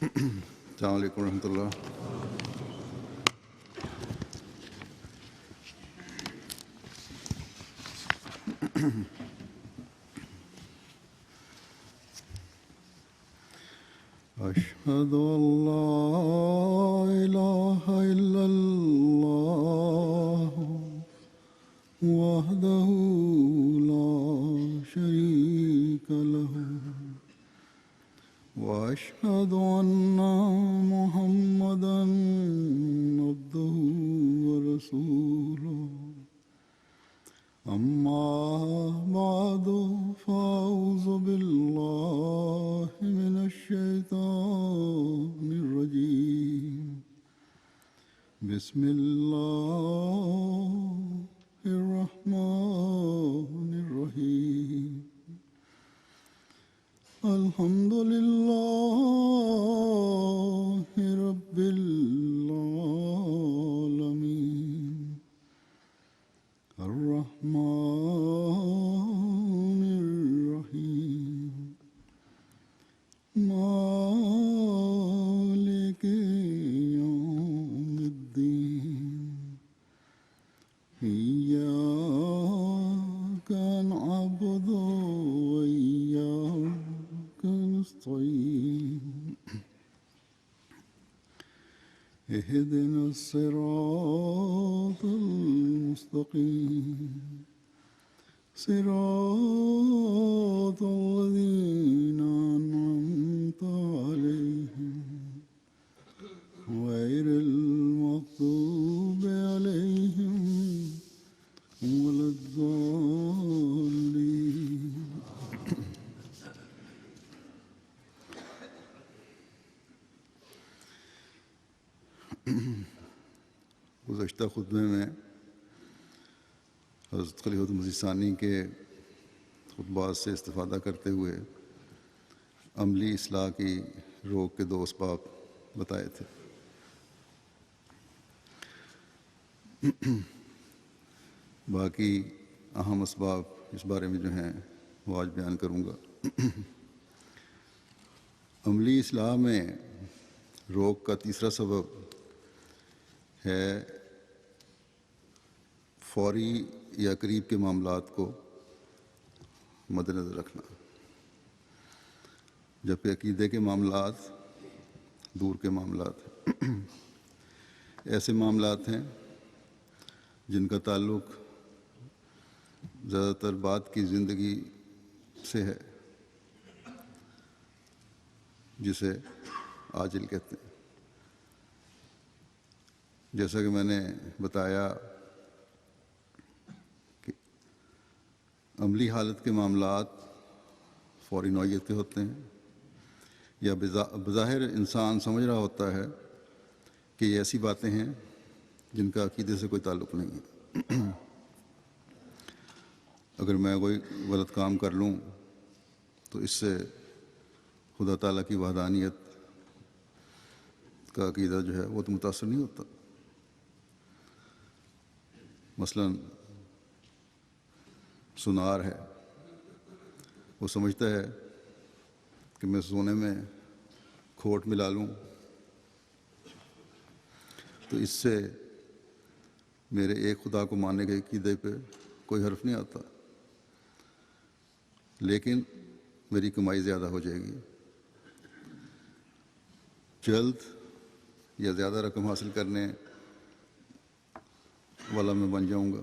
السلام علیکم ورحمۃ اللہ۔ أشهد أن لا إله إلا الله وحده لا شريك له وأشهد أن محمدًا عبده ورسوله أما بعد فأعوذ بالله من الشيطان الرجيم بسم الله الرحمن الرحيم الحمد لله رب العالمين الرحمن الرحيم مالك يوم الدين إياك نعبد وإياك نستعين اهدنا الصراط المستقيم صراط الذين أنعمت عليهم غير المغضوب عليهم ولا الضالين۔ گزشتہ خطبے میں حضرت خلیفۃ المسیح ثانی کے خطبات سے استفادہ کرتے ہوئے عملی اصلاح کی روک کے 2 اسباب بتائے تھے۔ باقی اہم اسباب اس بارے میں جو ہیں وہ آج بیان کروں گا۔ عملی اصلاح میں روک کا تیسرا سبب ہے فوری یا قریب کے معاملات کو مد نظر رکھنا، جبکہ عقیدے کے معاملات دور کے معاملات ہیں۔ ایسے معاملات ہیں جن کا تعلق زیادہ تر بعد کی زندگی سے ہے، جسے عاجل کہتے ہیں۔ جیسا کہ میں نے بتایا کہ عملی حالت کے معاملات فوری نوعیت کے ہوتے ہیں، یا بظاہر انسان سمجھ رہا ہوتا ہے کہ یہ ایسی باتیں ہیں جن کا عقیدے سے کوئی تعلق نہیں ہے۔ اگر میں کوئی غلط کام کر لوں تو اس سے خدا تعالیٰ کی وحدانیت کا عقیدہ جو ہے وہ تو متاثر نہیں ہوتا۔ مثلاً سونار ہے، وہ سمجھتا ہے کہ میں سونے میں کھوٹ ملا لوں تو اس سے میرے ایک خدا کو ماننے کے عقیدے پہ کوئی حرف نہیں آتا، لیکن میری کمائی زیادہ ہو جائے گی، جلد یا زیادہ رقم حاصل کرنے والا میں بن جاؤں گا۔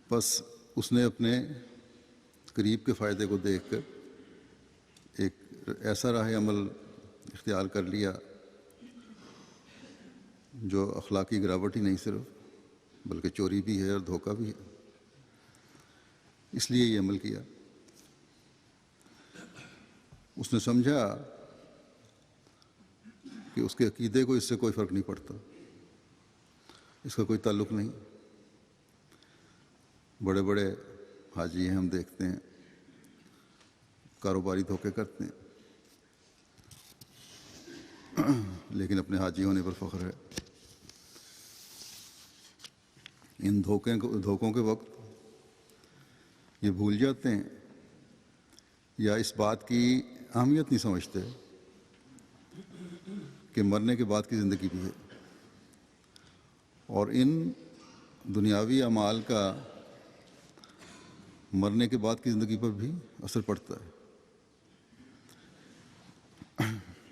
بس اس نے اپنے قریب کے فائدے کو دیکھ کر ایک ایسا راہ عمل اختیار کر لیا جو اخلاقی گراوٹ ہی نہیں صرف بلکہ چوری بھی ہے اور دھوکہ بھی ہے، اس لیے یہ عمل کیا۔ اس نے سمجھا کہ اس کے عقیدے کو اس سے کوئی فرق نہیں پڑتا، اس کا کوئی تعلق نہیں۔ بڑے بڑے حاجی ہیں، ہم دیکھتے ہیں کاروباری دھوکے کرتے ہیں، لیکن اپنے حاجی ہونے پر فخر ہے۔ ان دھوکوں کے وقت یہ بھول جاتے ہیں یا اس بات کی اہمیت نہیں سمجھتے کہ مرنے کے بعد کی زندگی بھی ہے، اور ان دنیاوی اعمال کا مرنے کے بعد کی زندگی پر بھی اثر پڑتا ہے۔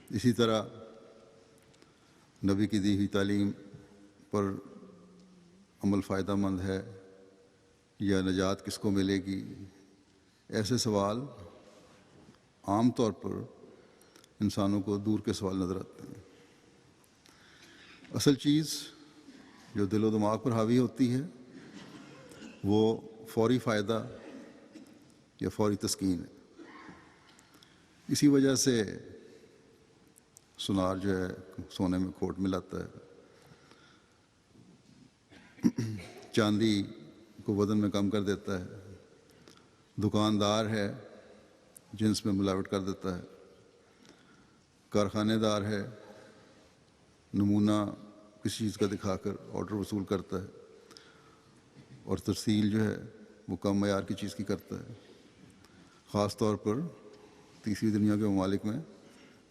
اسی طرح نبی کی دی ہوئی تعلیم پر عمل فائدہ مند ہے یا نجات کس کو ملے گی، ایسے سوال عام طور پر انسانوں کو دور کے سوال نظر آتے ہیں۔ اصل چیز جو دل و دماغ پر حاوی ہوتی ہے وہ فوری فائدہ یا فوری تسکین ہے۔ اسی وجہ سے سونار جو ہے سونے میں کھوٹ ملاتا ہے، چاندی کو وزن میں کم کر دیتا ہے، دکاندار ہے جنس میں ملاوٹ کر دیتا ہے، کارخانے دار ہے نمونہ کسی چیز کا دکھا کر آرڈر وصول کرتا ہے، اور ترسیل جو ہے وہ کم معیار کی چیز کی کرتا ہے۔ خاص طور پر تیسری دنیا کے ممالک میں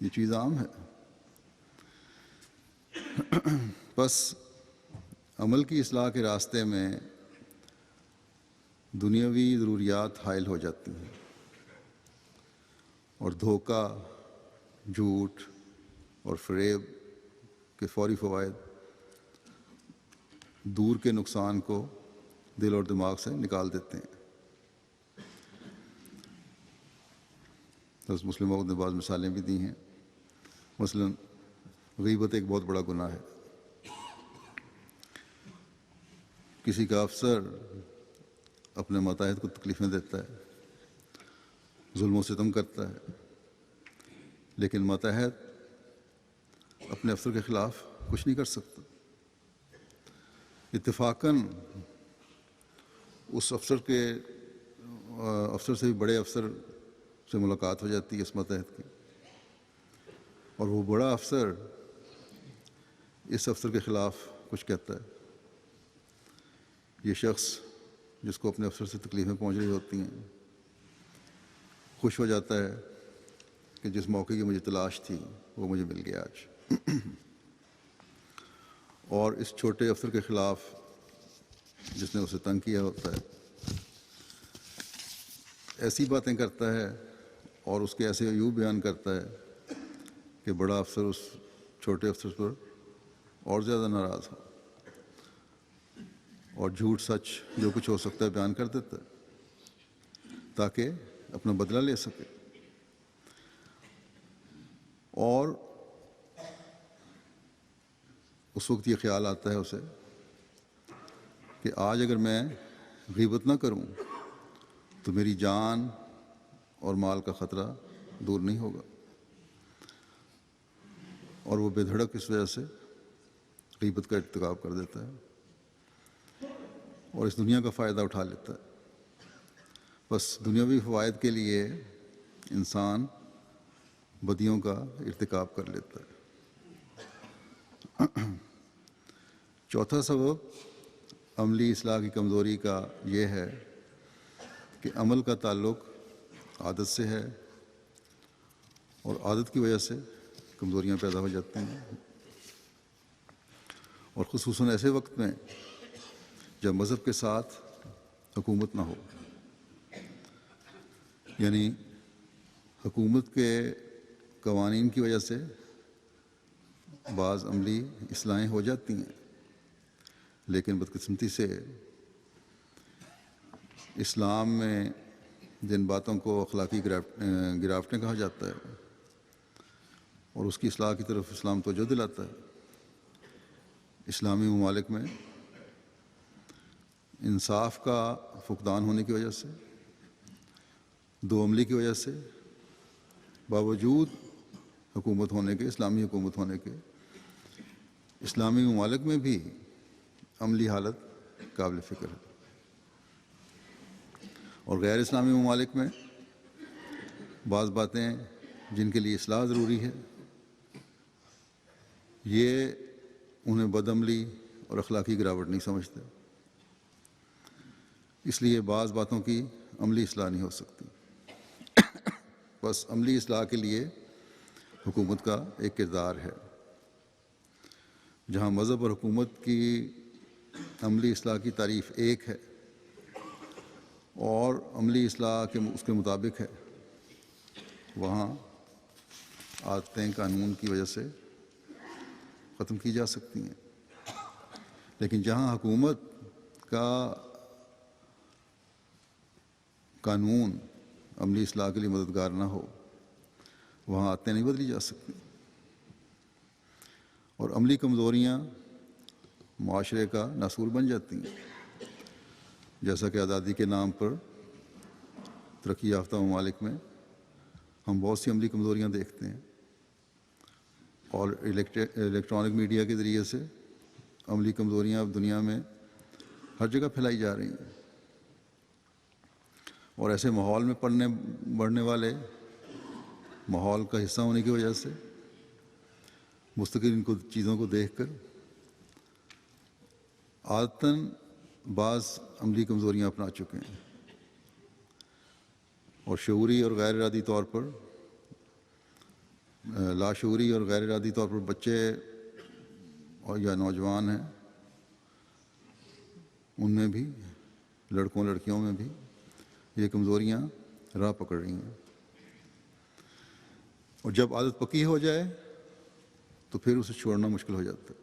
یہ چیز عام ہے۔ بس عمل کی اصلاح کے راستے میں دنیاوی ضروریات حائل ہو جاتی ہیں، اور دھوکہ، جھوٹ اور فریب کے فوری فوائد دور کے نقصان کو دل اور دماغ سے نکال دیتے ہیں۔ حضرت مسلم موعود نے بعض مثالیں بھی دی ہیں۔ مثلا غیبت ایک بہت بڑا گناہ ہے۔ کسی کا افسر اپنے ماتحت کو تکلیفیں دیتا ہے، ظلم و ستم کرتا ہے، لیکن ماتحت اپنے افسر کے خلاف کچھ نہیں کر سکتا۔ اتفاقاً اس افسر سے بھی بڑے افسر سے ملاقات ہو جاتی ہے اس ماتحت کی، اور وہ بڑا افسر اس افسر کے خلاف کچھ کہتا ہے۔ یہ شخص جس کو اپنے افسر سے تکلیفیں پہنچ رہی ہوتی ہیں خوش ہو جاتا ہے کہ جس موقع کی مجھے تلاش تھی وہ مجھے مل گیا آج، اور اس چھوٹے افسر کے خلاف جس نے اسے تنگ کیا ہوتا ہے ایسی باتیں کرتا ہے اور اس کے ایسے عیوب بیان کرتا ہے کہ بڑا افسر اس چھوٹے افسر پر اور زیادہ ناراض ہو، اور جھوٹ سچ جو کچھ ہو سکتا ہے بیان کر دیتا ہے تاکہ اپنا بدلہ لے سکے۔ اور اس وقت یہ خیال آتا ہے اسے کہ آج اگر میں غیبت نہ کروں تو میری جان اور مال کا خطرہ دور نہیں ہوگا، اور وہ بے دھڑک اس وجہ سے غیبت کا ارتکاب کر دیتا ہے اور اس دنیا کا فائدہ اٹھا لیتا ہے۔ بس دنیاوی فوائد کے لیے انسان بدیوں کا ارتکاب کر لیتا ہے۔ چوتھا سبب عملی اصلاح کی کمزوری کا یہ ہے کہ عمل کا تعلق عادت سے ہے، اور عادت کی وجہ سے کمزوریاں پیدا ہو جاتی ہیں، اور خصوصاً ایسے وقت میں جب مذہب کے ساتھ حکومت نہ ہو، یعنی حکومت کے قوانین کی وجہ سے بعض عملی اصلاحیں ہو جاتی ہیں، لیکن بدقسمتی سے اسلام میں جن باتوں کو اخلاقی گراوٹیں کہا جاتا ہے اور اس کی اصلاح کی طرف اسلام توجہ دلاتا ہے، اسلامی ممالک میں انصاف کا فقدان ہونے کی وجہ سے، دو عملی کی وجہ سے، باوجود حکومت ہونے کے، اسلامی حکومت ہونے کے، اسلامی ممالک میں بھی عملی حالت قابل فکر ہے، اور غیر اسلامی ممالک میں بعض باتیں جن کے لیے اصلاح ضروری ہے یہ انہیں بد عملی اور اخلاقی گراوٹ نہیں سمجھتے، اس لیے بعض باتوں کی عملی اصلاح نہیں ہو سکتی۔ بس عملی اصلاح کے لیے حکومت کا ایک کردار ہے۔ جہاں مذہب اور حکومت کی عملی اصلاح کی تعریف ایک ہے اور عملی اصلاح کے اس کے مطابق ہے، وہاں عادتیں قانون کی وجہ سے ختم کی جا سکتی ہیں، لیکن جہاں حکومت کا قانون عملی اصلاح کے لیے مددگار نہ ہو، وہاں عادتیں نہیں بدلی جا سکتی، اور عملی کمزوریاں معاشرے کا ناسور بن جاتی ہیں، جیسا کہ آزادی کے نام پر ترقی یافتہ ممالک میں ہم بہت سی عملی کمزوریاں دیکھتے ہیں، اور الیکٹرانک میڈیا کے ذریعے سے عملی کمزوریاں اب دنیا میں ہر جگہ پھیلائی جا رہی ہیں، اور ایسے ماحول میں بڑھنے والے ماحول کا حصہ ہونے کی وجہ سے مستقل ان چیزوں کو دیکھ کر عادتاً بعض عملی کمزوریاں اپنا چکے ہیں، اور شعوری اور غیر ارادی طور پر لاشعوری اور غیر ارادی طور پر بچے اور یا نوجوان ہیں، ان میں بھی، لڑکوں لڑکیوں میں بھی یہ کمزوریاں راہ پکڑ رہی ہیں، اور جب عادت پکی ہو جائے تو پھر اسے چھوڑنا مشکل ہو جاتا ہے۔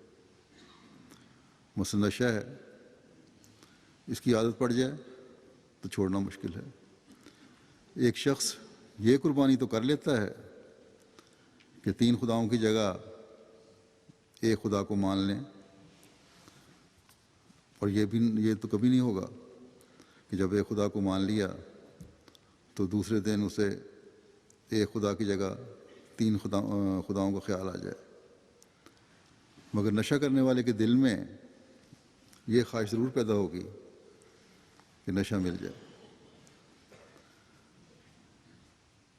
مثلا نشہ ہے، اس کی عادت پڑ جائے تو چھوڑنا مشکل ہے۔ ایک شخص یہ قربانی تو کر لیتا ہے کہ 3 خداؤں کی جگہ ایک خدا کو مان لیں، اور یہ تو کبھی نہیں ہوگا کہ جب ایک خدا کو مان لیا تو دوسرے دن اسے ایک خدا کی جگہ 3 خداؤں کا خیال آ جائے، مگر نشہ کرنے والے کے دل میں یہ خواہش ضرور پیدا ہوگی کہ نشہ مل جائے۔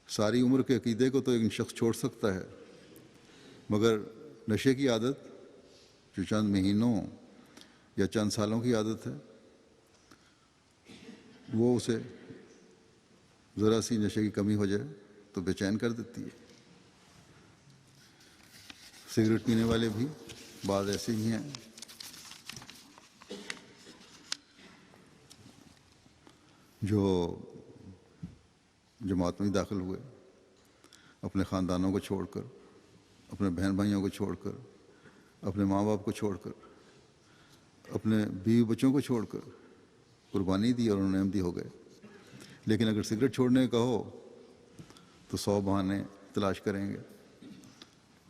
ساری عمر کے عقیدے کو تو ایک شخص چھوڑ سکتا ہے، مگر نشے کی عادت جو چند مہینوں یا چند سالوں کی عادت ہے، وہ اسے ذرا سی نشے کی کمی ہو جائے تو بے چین کر دیتی ہے۔ سگریٹ پینے والے بھی بعض ایسے ہی ہیں جو جماعت میں داخل ہوئے، اپنے خاندانوں کو چھوڑ کر، اپنے بہن بھائیوں کو چھوڑ کر، اپنے ماں باپ کو چھوڑ کر، اپنے بیوی بچوں کو چھوڑ کر قربانی دی اور انہوں نے احمدی ہو گئے۔ لیکن اگر سگریٹ چھوڑنے کا ہو تو 100 بہانے تلاش کریں گے۔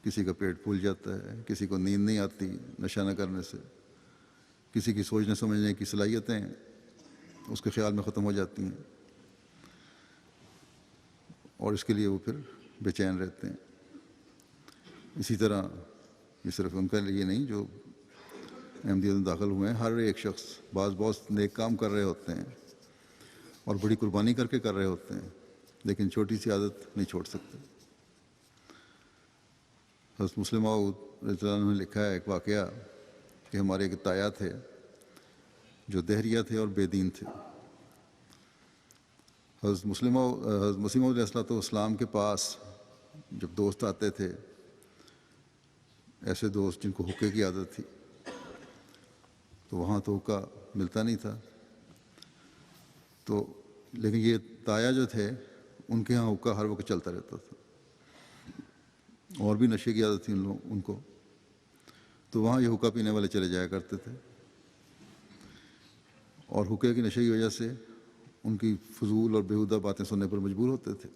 کسی کا پیٹ پھول جاتا ہے، کسی کو نیند نہیں آتی نشہ نہ کرنے سے، کسی کی سوچنے سمجھنے کی صلاحیتیں اس کے خیال میں ختم ہو جاتی ہیں، اور اس کے لیے وہ پھر بے چین رہتے ہیں۔ اسی طرح یہ صرف ان کے لیے نہیں جو احمدیت میں داخل ہوئے ہیں، ہر ایک شخص بہت نیک کام کر رہے ہوتے ہیں اور بڑی قربانی کر کے کر رہے ہوتے ہیں، لیکن چھوٹی سی عادت نہیں چھوڑ سکتے۔ حضرت مسلم موعود رضی اللہ عنہ نے لکھا ہے ایک واقعہ کہ ہمارے ایک تایا تھے جو دہریہ تھے اور بے دین تھے۔ حضرت مسیح موعود علیہ السلام کے پاس جب دوست آتے تھے، ایسے دوست جن کو حقے کی عادت تھی، تو وہاں تو حقہ ملتا نہیں تھا، لیکن یہ تایا جو تھے ان کے ہاں حقہ ہر وقت چلتا رہتا تھا، اور بھی نشے کی عادت تھی ان کو، تو وہاں یہ حقہ پینے والے چلے جایا کرتے تھے، اور حقے کی نشے کی وجہ سے ان کی فضول اور بیہودہ باتیں سننے پر مجبور ہوتے تھے۔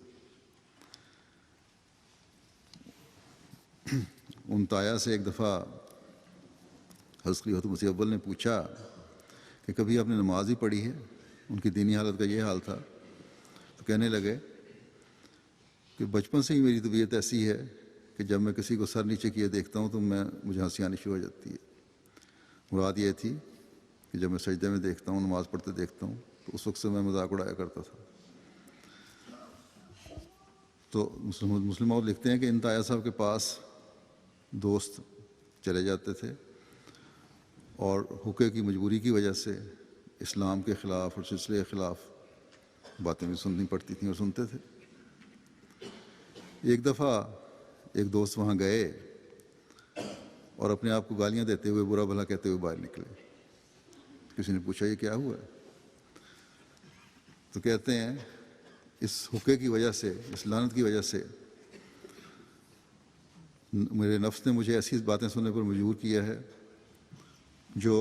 ان تایا سے ایک دفعہ حضرت خلیفۃ مسیح اول نے پوچھا کہ کبھی آپ نے نماز ہی پڑھی ہے؟ ان کی دینی حالت کا یہ حال تھا، تو کہنے لگے کہ بچپن سے ہی میری طبیعت ایسی ہے کہ جب میں کسی کو سر نیچے کیے دیکھتا ہوں تو مجھے ہنسی آنی شروع ہو جاتی ہے۔ مراد یہ تھی کہ جب میں سجدے میں دیکھتا ہوں، نماز پڑھتے دیکھتا ہوں، تو اس وقت سے میں مذاق اڑایا کرتا تھا۔ تو مسلم موعود لکھتے ہیں کہ ان تایا صاحب کے پاس دوست چلے جاتے تھے اور حقے کی مجبوری کی وجہ سے اسلام کے خلاف اور سلسلے کے خلاف باتیں بھی سننی پڑتی تھیں اور سنتے تھے۔ ایک دفعہ ایک دوست وہاں گئے اور اپنے آپ کو گالیاں دیتے ہوئے برا بھلا کہتے ہوئے باہر نکلے. کسی نے پوچھا یہ کیا ہوا ہے؟ تو کہتے ہیں اس حقے کی وجہ سے، اس لعنت کی وجہ سے میرے نفس نے مجھے ایسی باتیں سننے پر مجبور کیا ہے جو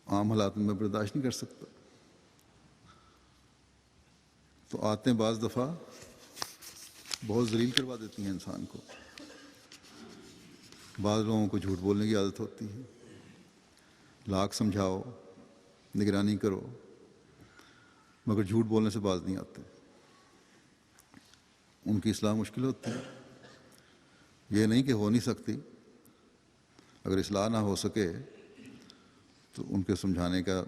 عام حالات میں برداشت نہیں کر سکتا. تو عادتیں بعض دفعہ بہت ذلیل کروا دیتی ہیں انسان کو. بعض لوگوں کو جھوٹ بولنے کی عادت ہوتی ہے. لاکھ سمجھاؤ، نگرانی کرو، مگر جھوٹ بولنے سے باز نہیں آتے. ان کی اصلاح مشکل ہوتی ہے. یہ نہیں کہ ہو نہیں سکتی، اگر اصلاح نہ ہو سکے تو ان کے سمجھانے کا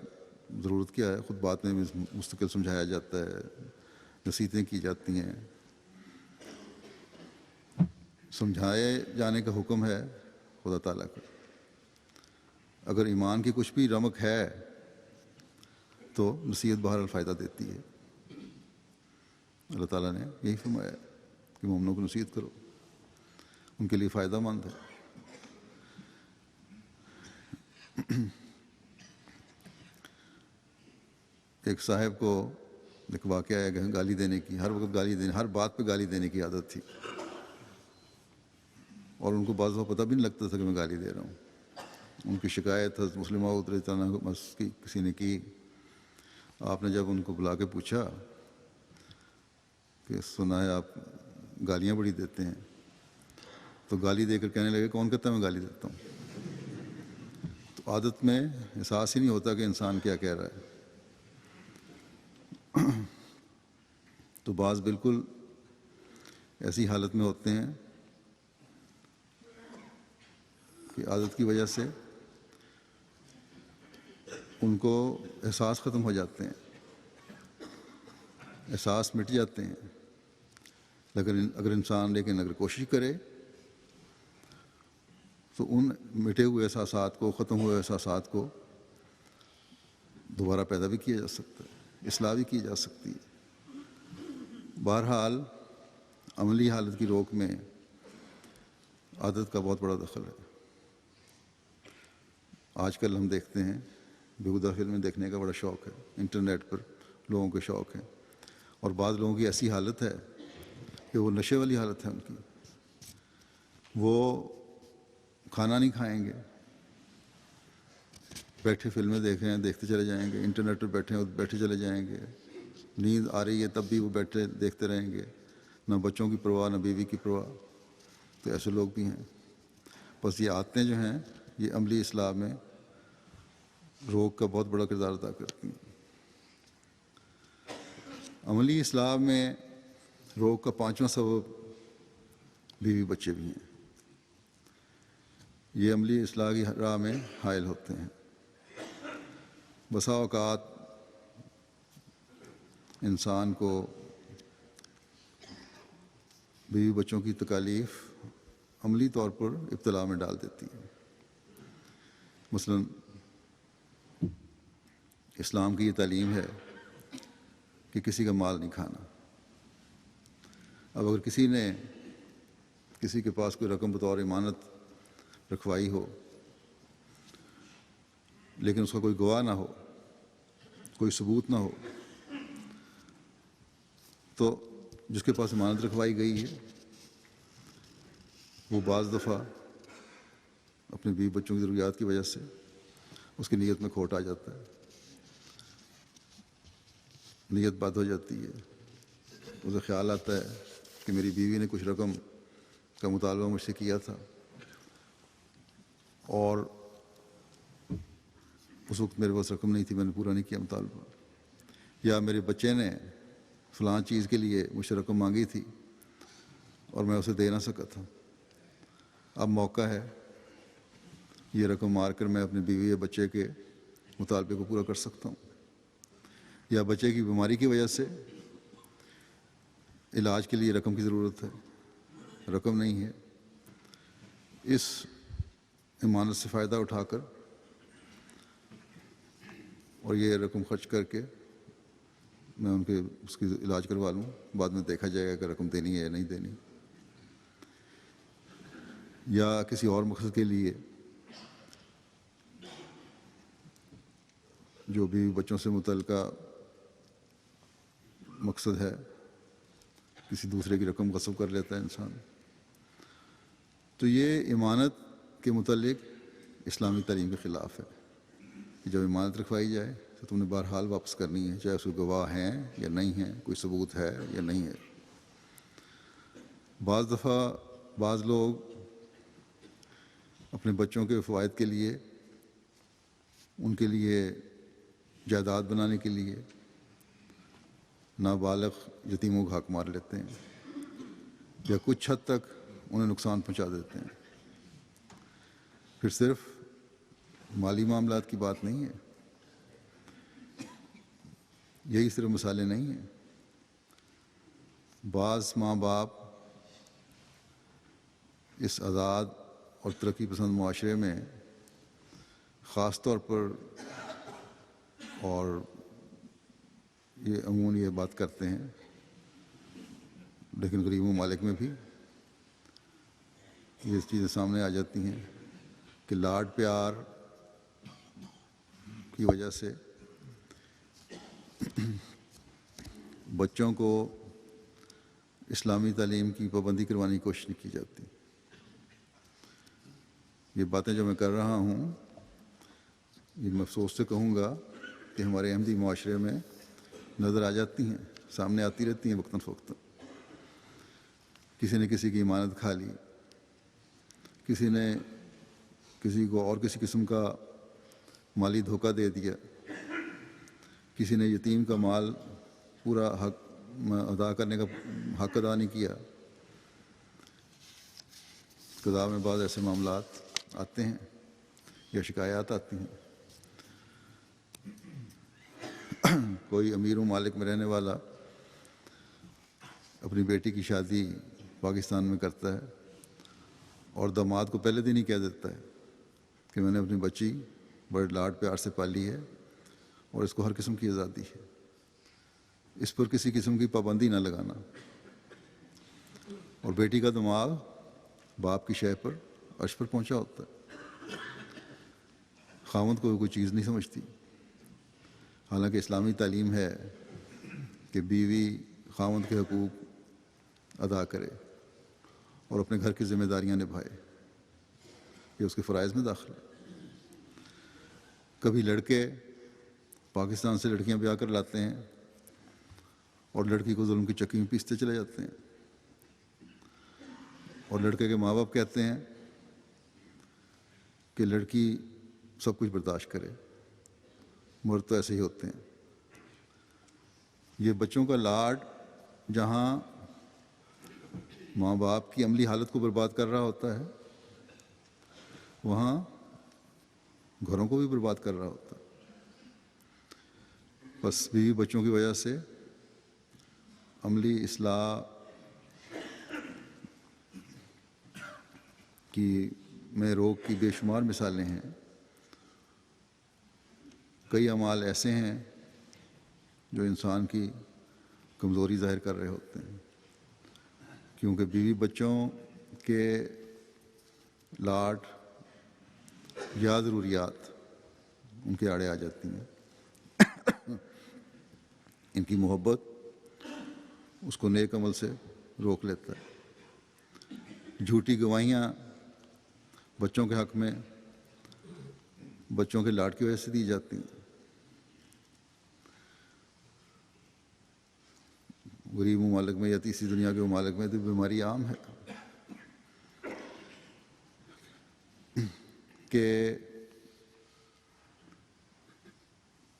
ضرورت کیا ہے. خود بات میں مستقل سمجھایا جاتا ہے، نصیحتیں کی جاتی ہیں. سمجھائے جانے کا حکم ہے خدا تعالیٰ کا. اگر ایمان کی کچھ بھی رمق ہے تو نصیحت بہرحال فائدہ دیتی ہے. اللہ تعالیٰ نے یہی فرمایا کہ مومنوں کو نصیحت کرو، ان کے لیے فائدہ مند ہے. ایک صاحب کو ایک واقعہ ہے گالی دینے کی، ہر وقت گالی دینے، ہر بات پہ گالی دینے کی عادت تھی، اور ان کو بعض دفعہ پتہ بھی نہیں لگتا تھا کہ میں گالی دے رہا ہوں. ان کی شکایت حضرت مسلم موعود رضی اللہ عنہ کی کسی نے کی. آپ نے جب ان کو بلا کے پوچھا کہ سنا ہے آپ گالیاں بڑی دیتے ہیں، تو گالی دے کر کہنے لگے کون کہتا ہے میں گالی دیتا ہوں. تو عادت میں احساس ہی نہیں ہوتا کہ انسان کیا کہہ رہا ہے. تو بعض بالکل ایسی حالت میں ہوتے ہیں کہ عادت کی وجہ سے ان کو احساس ختم ہو جاتے ہیں، احساس مٹ جاتے ہیں. اگر انسان اگر کوشش کرے تو ان مٹے ہوئے احساسات کو، ختم ہوئے احساسات کو دوبارہ پیدا بھی کیا جا سکتا ہے، اصلاح بھی کی جا سکتی ہے. بہرحال عملی حالت کی روک میں عادت کا بہت بڑا دخل ہے. آج کل ہم دیکھتے ہیں بیہودہ فلمیں دیکھنے کا بڑا شوق ہے، انٹرنیٹ پر لوگوں کے شوق ہے، اور بعض لوگوں کی ایسی حالت ہے کہ وہ نشے والی حالت ہے ان کی. وہ کھانا نہیں کھائیں گے، بیٹھے فلمیں دیکھ رہے ہیں، دیکھتے چلے جائیں گے. انٹرنیٹ پر بیٹھے ہیں، بیٹھے چلے جائیں گے. نیند آ رہی ہے تب بھی وہ بیٹھے دیکھتے رہیں گے. نہ بچوں کی پرواہ، نہ بیوی کی پرواہ. تو ایسے لوگ بھی ہیں. بس یہ عادتیں جو ہیں یہ عملی اصلاح میں روک کا بہت بڑا کردار ادا کرتی ہیں. عملی اصلاح میں روک کا 5واں سبب بیوی بچے بھی ہیں. یہ عملی اصلاح کی راہ میں حائل ہوتے ہیں. بسا اوقات انسان کو بیوی بچوں کی تکالیف عملی طور پر ابتلا میں ڈال دیتی ہے. مثلا اسلام کی یہ تعلیم ہے کہ کسی کا مال نہیں کھانا. اب اگر کسی کے پاس کوئی رقم بطور امانت رکھوائی ہو، لیکن اس کا کوئی گواہ نہ ہو، کوئی ثبوت نہ ہو، تو جس کے پاس امانت رکھوائی گئی ہے وہ بعض دفعہ اپنے بیوی بچوں کی ضروریات کی وجہ سے اس کی نیت میں کھوٹ آ جاتا ہے، نیت بد ہو جاتی ہے. اسے خیال آتا ہے کہ میری بیوی نے کچھ رقم کا مطالبہ مجھ سے کیا تھا اور اس وقت میرے پاس رقم نہیں تھی، میں نے پورا نہیں کیا مطالبہ. یا میرے بچے نے فلاں چیز کے لیے مجھ سے رقم مانگی تھی اور میں اسے دے نہ سکا تھا. اب موقع ہے یہ رقم مار کر میں اپنے بیوی یا بچے کے مطالبے کو پورا کر سکتا ہوں. یا بچے کی بیماری کی وجہ سے علاج کے لیے رقم کی ضرورت ہے، رقم نہیں ہے. اس امانت سے فائدہ اٹھا کر اور یہ رقم خرچ کر کے میں ان کے اس کی علاج کروا لوں، بعد میں دیکھا جائے گا کہ رقم دینی ہے یا نہیں دینی، یا کسی اور مقصد کے لیے جو بھی بچوں سے متعلقہ مقصد ہے، کسی دوسرے کی رقم غصب کر لیتا ہے انسان. تو یہ امانت کے متعلق اسلامی تعلیم کے خلاف ہے کہ جب امانت رکھوائی جائے تو تم نے بہرحال واپس کرنی ہے، چاہے اس کے گواہ ہیں یا نہیں ہیں، کوئی ثبوت ہے یا نہیں ہے. بعض دفعہ بعض لوگ اپنے بچوں کے فوائد کے لیے، ان کے لیے جائیداد بنانے کے لیے نابالغ یتیموں کا حق مار لیتے ہیں یا کچھ حد تک انہیں نقصان پہنچا دیتے ہیں. پھر صرف مالی معاملات کی بات نہیں ہے، یہی صرف مسئلے نہیں ہیں. بعض ماں باپ اس آزاد اور ترقی پسند معاشرے میں خاص طور پر، اور یہ عموماً یہ بات کرتے ہیں لیکن غریب ممالک میں بھی یہ چیزیں سامنے آ جاتی ہیں کہ لاڈ پیار کی وجہ سے بچوں کو اسلامی تعلیم کی پابندی کروانے کی کوشش نہیں کی جاتی. یہ باتیں جو میں کر رہا ہوں یہ میں افسوس سے کہوں گا کہ ہمارے احمدی معاشرے میں نظر آ جاتی ہیں، سامنے آتی رہتی ہیں وقتاً فوقتاً. کسی نے کسی کی امانت کھا لی، کسی نے کسی کو اور کسی قسم کا مالی دھوکہ دے دیا، کسی نے یتیم کا مال پورا حق ادا کرنے کا حق ادا نہیں کیا. قضاء میں بعض ایسے معاملات آتے ہیں یا شکایات آتی ہیں. کوئی امیر ممالک میں رہنے والا اپنی بیٹی کی شادی پاکستان میں کرتا ہے اور داماد کو پہلے دن ہی کہہ دیتا ہے کہ میں نے اپنی بچی بڑے لاڈ پیار سے پالی ہے اور اس کو ہر قسم کی آزادی ہے، اس پر کسی قسم کی پابندی نہ لگانا. اور بیٹی کا دماغ باپ کی شے پر عرش پر پہنچا ہوتا ہے، خاوند کو کوئی چیز نہیں سمجھتی. حالانکہ اسلامی تعلیم ہے کہ بیوی خاوند کے حقوق ادا کرے اور اپنے گھر کی ذمہ داریاں نبھائے، یہ اس کے فرائض میں داخل ہے. کبھی لڑکے پاکستان سے لڑکیاں بیاہ کر لاتے ہیں اور لڑکی کو ظلم کی چکی میں پیستے چلے جاتے ہیں، اور لڑکے کے ماں باپ کہتے ہیں کہ لڑکی سب کچھ برداشت کرے، مرد تو ایسے ہی ہوتے ہیں. یہ بچوں کا لاڈ جہاں ماں باپ کی عملی حالت کو برباد کر رہا ہوتا ہے، وہاں گھروں کو بھی برباد کر رہا ہوتا ہے. بس بیوی بچوں کی وجہ سے عملی اصلاح کی میں روگ کی بے شمار مثالیں ہیں. کئی اعمال ایسے ہیں جو انسان کی کمزوری ظاہر کر رہے ہوتے ہیں، کیونکہ بیوی بچوں کے لاڈ یا ضروریات ان کے آڑے آ جاتی ہیں. ان کی محبت اس کو نیک عمل سے روک لیتا ہے. جھوٹی گواہیاں بچوں کے حق میں بچوں کے لاڈ کی وجہ سے دی جاتی ہیں. غریب ممالک میں یا تیسری دنیا کے ممالک میں تو بیماری عام ہے کہ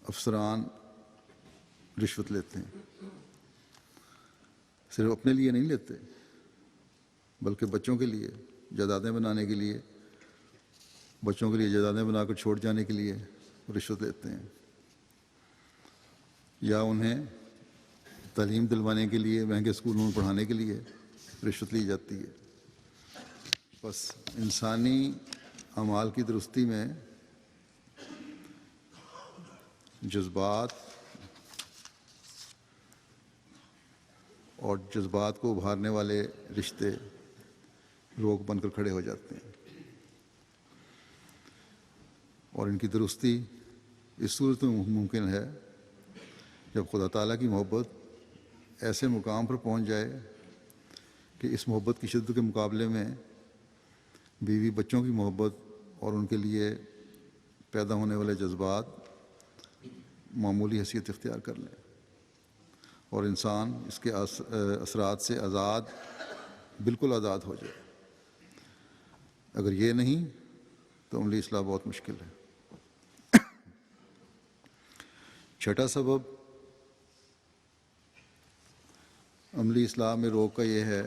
افسران رشوت لیتے ہیں. صرف اپنے لیے نہیں لیتے بلکہ بچوں کے لیے جائیدادیں بنانے کے لیے، بچوں کے لیے جائیدادیں بنا کر چھوڑ جانے کے لیے رشوت لیتے ہیں، یا انہیں تعلیم دلوانے کے لیے مہنگے اسکولوں میں پڑھانے کے لیے رشوت لی جاتی ہے. بس انسانی اعمال کی درستی میں جذبات اور جذبات کو ابھارنے والے رشتے روک بن کر کھڑے ہو جاتے ہیں، اور ان کی درستی اس صورت میں ممکن ہے جب خدا تعالیٰ کی محبت ایسے مقام پر پہنچ جائے کہ اس محبت کی شدت کے مقابلے میں بیوی بچوں کی محبت اور ان کے لیے پیدا ہونے والے جذبات معمولی حیثیت اختیار کر لیں، اور انسان اس کے اثرات سے بالکل آزاد ہو جائے۔ اگر یہ نہیں تو عملی اصلاح بہت مشکل ہے۔ چھٹا سبب عملی اصلاح میں روک کا یہ ہے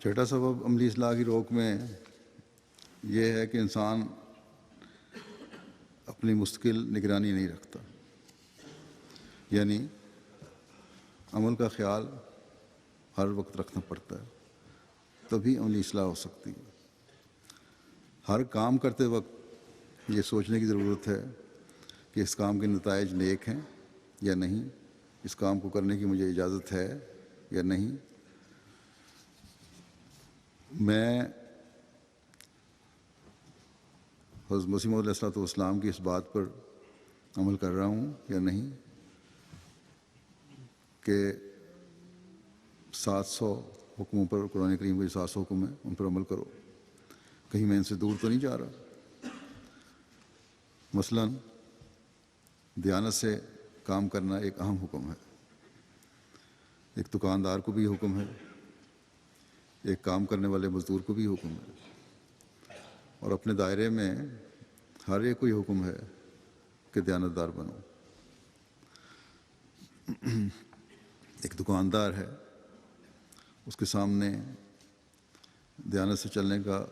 چھٹا سبب عملی اصلاح کی روک میں یہ ہے کہ انسان اپنی مستقل نگرانی نہیں رکھتا، یعنی عمل کا خیال ہر وقت رکھنا پڑتا ہے، تبھی عملی اصلاح ہو سکتی ہے۔ ہر کام کرتے وقت یہ سوچنے کی ضرورت ہے کہ اس کام کے نتائج نیک ہیں یا نہیں، اس کام کو کرنے کی مجھے اجازت ہے یا نہیں۔ میں حضرت مسیح موعود علیہ السلام کی اس بات پر عمل کر رہا ہوں یا نہیں کہ 700 حکموں پر، قرآن کریم کے 700 حکم ہیں، ان پر عمل کرو، کہیں میں ان سے دور تو نہیں جا رہا۔ مثلاً دیانت سے کام کرنا ایک اہم حکم ہے، ایک دکاندار کو بھی حکم ہے، ایک کام کرنے والے مزدور کو بھی حکم ہے، اور اپنے دائرے میں ہر ایک کو یہ حکم ہے کہ دیانتدار بنو۔ ایک دکاندار ہے، اس کے سامنے دیانت سے چلنے کا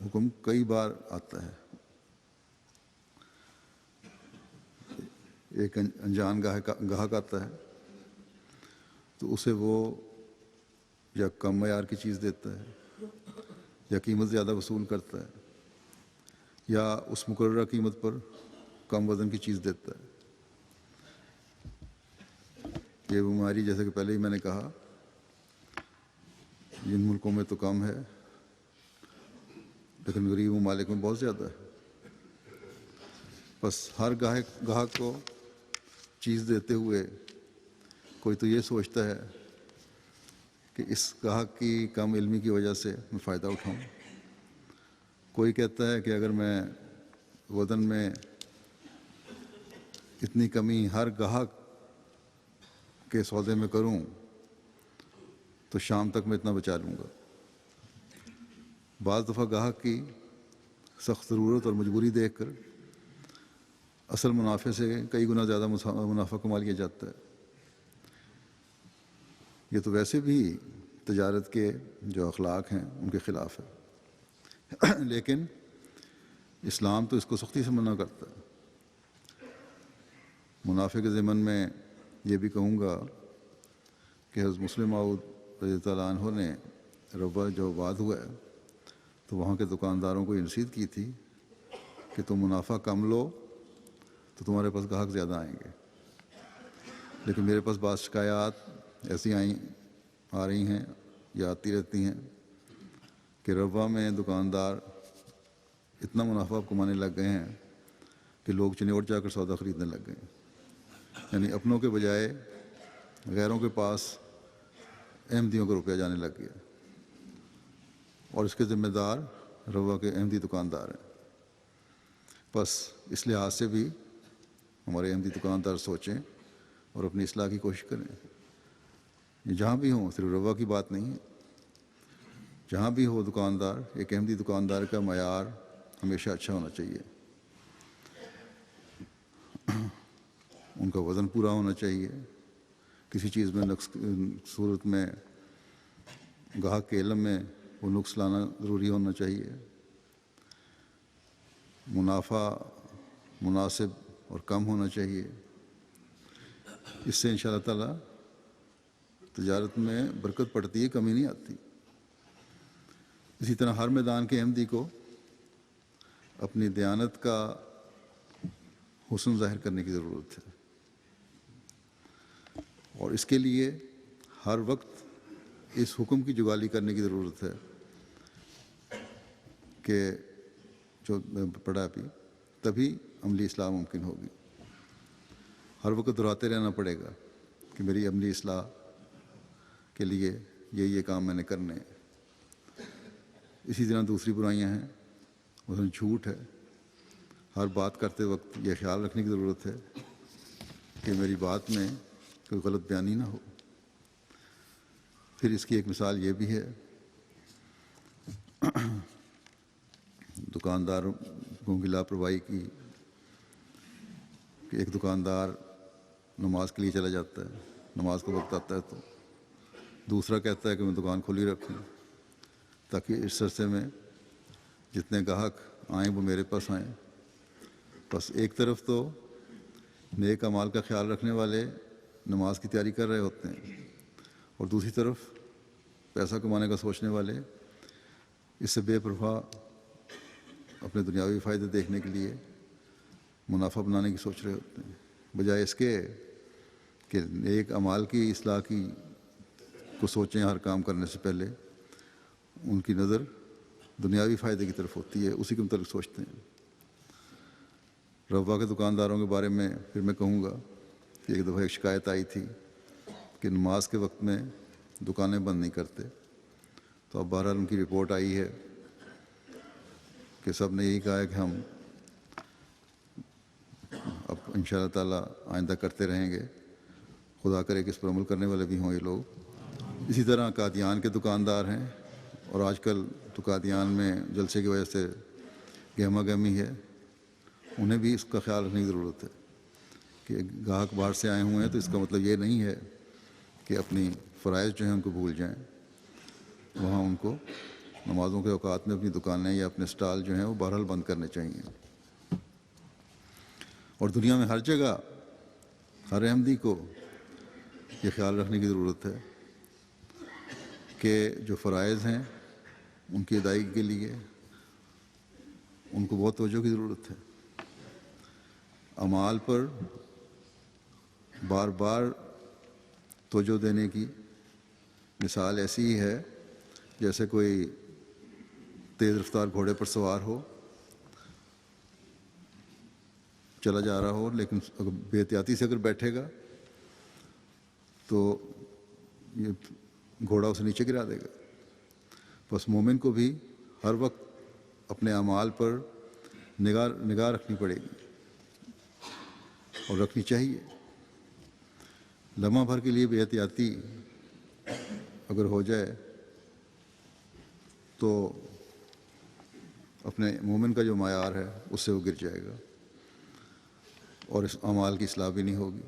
حکم کئی بار آتا ہے۔ ایک انجان گاہک آتا ہے تو اسے وہ یا کم معیار کی چیز دیتا ہے یا قیمت زیادہ وصول کرتا ہے یا اس مقررہ قیمت پر کم وزن کی چیز دیتا ہے۔ یہ بیماری، جیسے کہ پہلے ہی میں نے کہا، جن ملکوں میں تو کم ہے لیکن غریب ممالک میں بہت زیادہ ہے۔ بس ہر گاہک کو چیز دیتے ہوئے کوئی تو یہ سوچتا ہے کہ اس گاہک کی کم علمی کی وجہ سے میں فائدہ اٹھاؤں۔ کوئی کہتا ہے کہ اگر میں وزن میں اتنی کمی ہر گاہک کے سودے میں کروں تو شام تک میں اتنا بچا لوں گا۔ بعض دفعہ گاہک کی سخت ضرورت اور مجبوری دیکھ کر اصل منافع سے کئی گنا زیادہ منافع کما لیا جاتا ہے۔ یہ تو ویسے بھی تجارت کے جو اخلاق ہیں ان کے خلاف ہے، لیکن اسلام تو اس کو سختی سے منع کرتا ہے۔ منافع کے ضمن میں یہ بھی کہوں گا کہ حضرت مسلم موعود رضی اللہ عنہ نے ربوہ جو وعد ہوا ہے تو وہاں کے دکانداروں کو یہ نصیحت کی تھی کہ تم منافع کم لو تو تمہارے پاس گاہک زیادہ آئیں گے۔ لیکن میرے پاس بعض شکایات ایسی آ رہی ہیں یا آتی رہتی ہیں کہ ربوہ میں دکاندار اتنا منافع کمانے لگ گئے ہیں کہ لوگ چنوٹ جا کر سودا خریدنے لگ گئے ہیں، یعنی اپنوں کے بجائے غیروں کے پاس احمدیوں کا روپیہ جانے لگ گیا، اور اس کے ذمہ دار روا کے احمدی دکاندار ہیں۔ بس اس لحاظ سے بھی ہمارے احمدی دکاندار سوچیں اور اپنی اصلاح کی کوشش کریں۔ یہ جہاں بھی ہوں، صرف روا کی بات نہیں ہے، جہاں بھی ہو دکاندار، ایک احمدی دکاندار کا معیار ہمیشہ اچھا ہونا چاہیے، ان کا وزن پورا ہونا چاہیے، کسی چیز میں نقص صورت میں گاہک کے علم میں وہ نقص لانا ضروری ہونا چاہیے، منافع مناسب اور کم ہونا چاہیے۔ اس سے انشاءاللہ تعالیٰ تجارت میں برکت پڑتی ہے، کمی نہیں آتی۔ اسی طرح ہر میدان کے احمدی کو اپنی دیانت کا حسن ظاہر کرنے کی ضرورت ہے، اور اس کے لیے ہر وقت اس حکم کی جگالی کرنے کی ضرورت ہے کہ جو پڑھا ابھی، تبھی عملی اصلاح ممکن ہوگی۔ ہر وقت دہراتے رہنا پڑے گا کہ میری عملی اصلاح کے لیے یہ کام میں نے کرنے ہیں۔ اسی طرح دوسری برائیاں ہیں، مثلا جھوٹ ہے، ہر بات کرتے وقت یہ خیال رکھنے کی ضرورت ہے کہ میری بات میں کوئی غلط بیانی نہ ہو۔ پھر اس کی ایک مثال یہ بھی ہے، دکانداروں کی لاپرواہی کی، کہ ایک دکاندار نماز کے لیے چلا جاتا ہے، نماز کا وقت آتا ہے تو دوسرا کہتا ہے کہ میں دکان کھلی رکھوں تاکہ اس عرصے میں جتنے گاہک آئیں وہ میرے پاس آئیں۔ بس ایک طرف تو نیک اعمال کا خیال رکھنے والے نماز کی تیاری کر رہے ہوتے ہیں، اور دوسری طرف پیسہ کمانے کا سوچنے والے اس سے بے پرواہ اپنے دنیاوی فائدے دیکھنے کے لیے منافع بنانے کی سوچ رہے ہوتے ہیں، بجائے اس کے کہ نیک اعمال کی اصلاح کی کو سوچیں۔ ہر کام کرنے سے پہلے ان کی نظر دنیاوی فائدے کی طرف ہوتی ہے، اسی کے متعلق سوچتے ہیں۔ روا کے دکانداروں کے بارے میں پھر میں کہوں گا کہ ایک دفعہ ایک شکایت آئی تھی کہ نماز کے وقت میں دکانیں بند نہیں کرتے، تو اب بہرحال ان کی رپورٹ آئی ہے کہ سب نے یہی کہا ہے کہ ہم اب انشاءاللہ تعالیٰ آئندہ کرتے رہیں گے، خدا کرے کہ اس پر عمل کرنے والے بھی ہوں یہ لوگ۔ اسی طرح قادیان کے دکاندار ہیں، اور آج کل تو قادیان میں جلسے کی وجہ سے گہما گہمی ہے، انہیں بھی اس کا خیال رکھنے کی ضرورت ہے کہ گاہک باہر سے آئے ہوئے ہیں تو اس کا مطلب یہ نہیں ہے کہ اپنی فرائض جو ہیں ان کو بھول جائیں، وہاں ان کو نمازوں کے اوقات میں اپنی دکانیں یا اپنے سٹال جو ہیں وہ بہرحال بند کرنے چاہیے۔ اور دنیا میں ہر جگہ ہر احمدی کو یہ خیال رکھنے کی ضرورت ہے کہ جو فرائض ہیں ان کی ادائیگی کے لیے ان کو بہت توجہ کی ضرورت ہے۔ اعمال پر بار بار توجہ دینے کی مثال ایسی ہی ہے جیسے کوئی تیز رفتار گھوڑے پر سوار ہو، چلا جا رہا ہو، لیکن اگر بے احتیاطی سے اگر بیٹھے گا تو یہ گھوڑا اسے نیچے گرا دے گا۔ بس مومن کو بھی ہر وقت اپنے اعمال پر نگاہ رکھنی پڑے گی، اور رکھنی چاہیے۔ لمحہ بھر کے لیے بے احتیاطی اگر ہو جائے تو اپنے مومن کا جو معیار ہے اس سے وہ گر جائے گا، اور اس اعمال کی اصلاح بھی نہیں ہوگی۔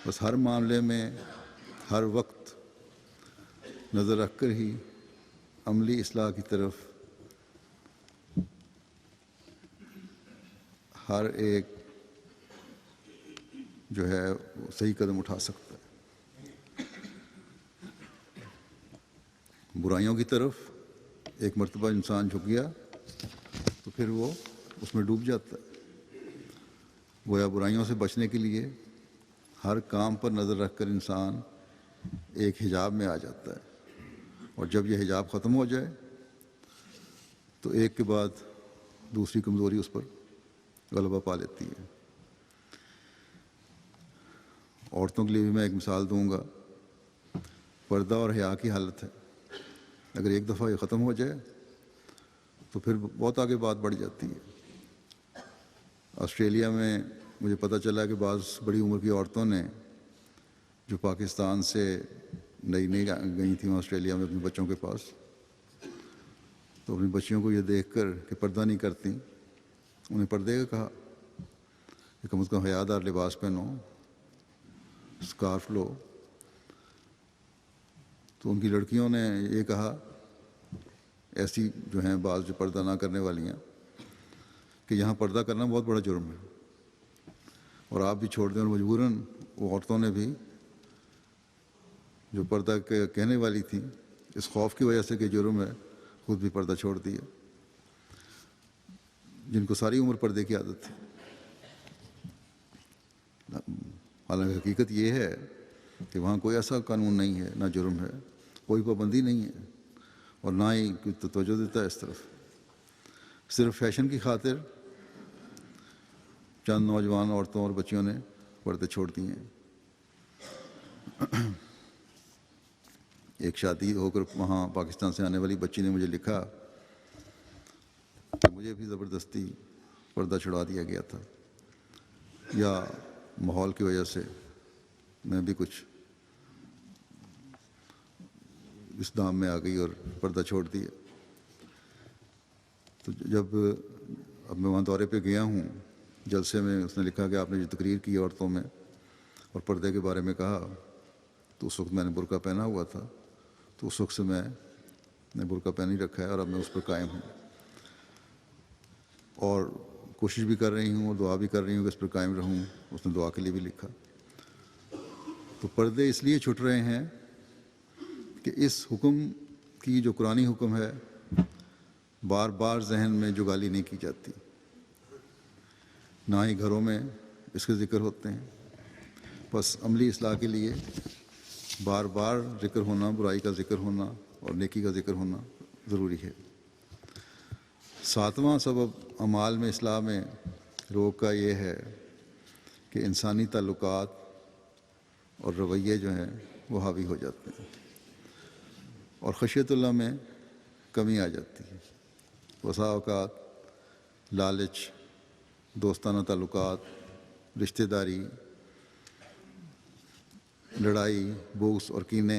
بس ہر معاملے میں ہر وقت نظر رکھ کر ہی عملی اصلاح کی طرف ہر ایک جو ہے وہ صحیح قدم اٹھا سکتا ہے۔ برائیوں کی طرف ایک مرتبہ انسان جھک گیا تو پھر وہ اس میں ڈوب جاتا ہے۔ گویا برائیوں سے بچنے کے لیے ہر کام پر نظر رکھ کر انسان ایک حجاب میں آ جاتا ہے، اور جب یہ حجاب ختم ہو جائے تو ایک کے بعد دوسری کمزوری اس پر غلبہ پا لیتی ہے۔ عورتوں کے لیے بھی میں ایک مثال دوں گا۔ پردہ اور حیا کی حالت ہے، اگر ایک دفعہ یہ ختم ہو جائے تو پھر بہت آگے بات بڑھ جاتی ہے۔ آسٹریلیا میں مجھے پتہ چلا کہ بعض بڑی عمر کی عورتوں نے جو پاکستان سے نئی گئی تھیں آسٹریلیا میں اپنے بچوں کے پاس، تو اپنی بچیوں کو یہ دیکھ کر کہ پردہ نہیں کرتی، انہیں پردے کا کہا کہ کم از کم حیادار لباس پہنو، اسکارف لو۔ تو ان کی لڑکیوں نے یہ کہا، ایسی جو ہیں بعض جو پردہ نہ کرنے والی ہیں، کہ یہاں پردہ کرنا بہت بڑا جرم ہے، اور آپ بھی چھوڑ دیں۔ اور مجبوراً وہ عورتوں نے بھی جو پردہ کہنے والی تھیں، اس خوف کی وجہ سے کہ جرم ہے، خود بھی پردہ چھوڑ دیا، جن کو ساری عمر پردے کی عادت تھی۔ حالانکہ حقیقت یہ ہے کہ وہاں کوئی ایسا قانون نہیں ہے، نہ جرم ہے، کوئی پابندی نہیں ہے، اور نہ ہی کوئی توجہ دیتا ہے اس طرف۔ صرف فیشن کی خاطر چند نوجوان عورتوں اور بچیوں نے پردے چھوڑ دیے ہیں۔ ایک شادی ہو کر وہاں پاکستان سے آنے والی بچی نے مجھے لکھا کہ مجھے بھی زبردستی پردہ چھڑا دیا گیا تھا، یا ماحول کی وجہ سے میں بھی کچھ اس دام میں آ گئی اور پردہ چھوڑ دیا۔ تو جب اب میں وہاں دورے پہ گیا ہوں جلسے میں، اس نے لکھا کہ آپ نے جو تقریر کی عورتوں میں اور پردے کے بارے میں کہا، تو اس وقت میں نے برقع پہنا ہوا تھا، تو اس وقت سے میں نے برقع پہن ہی رکھا ہے، اور اب میں اس پر قائم ہوں، اور کوشش بھی کر رہی ہوں اور دعا بھی کر رہی ہوں کہ اس پر قائم رہوں۔ اس نے دعا کے لیے بھی لکھا۔ تو پردے اس لیے چھٹ رہے ہیں کہ اس حکم کی جو قرآنی حکم ہے بار بار ذہن میں جگالی نہیں کی جاتی، نہ ہی گھروں میں اس کے ذکر ہوتے ہیں۔ بس عملی اصلاح کے لیے بار بار ذکر ہونا، برائی کا ذکر ہونا اور نیکی کا ذکر ہونا ضروری ہے۔ ساتواں سبب اعمال میں اصلاح میں روک کا یہ ہے کہ انسانی تعلقات اور رویے جو ہیں وہ حاوی ہو جاتے ہیں، اور خشیت اللہ میں کمی آ جاتی ہے۔ بسا اوقات لالچ، دوستانہ تعلقات، رشتہ داری، لڑائی، بغض اور کینے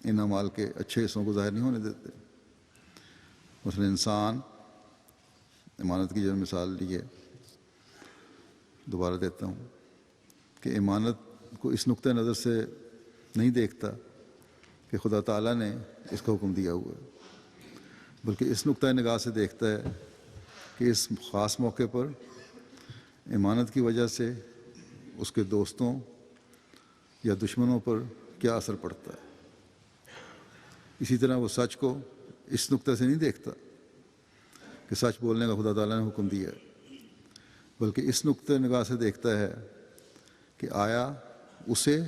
ان اعمال کے اچھے حصوں کو ظاہر نہیں ہونے دیتے۔ مثلا انسان، امانت کی جو مثال لی ہے دوبارہ دیتا ہوں، کہ امانت کو اس نقطۂ نظر سے نہیں دیکھتا کہ خدا تعالیٰ نے اس کا حکم دیا ہوا ہے، بلکہ اس نقطۂ نگاہ سے دیکھتا ہے کہ اس خاص موقع پر امانت کی وجہ سے اس کے دوستوں یا دشمنوں پر کیا اثر پڑتا ہے۔ اسی طرح وہ سچ کو اس نقطہ سے نہیں دیکھتا کہ سچ بولنے کا خدا تعالیٰ نے حکم دیا ہے، بلکہ اس نقطۂ نگاہ سے دیکھتا ہے کہ آیا اسے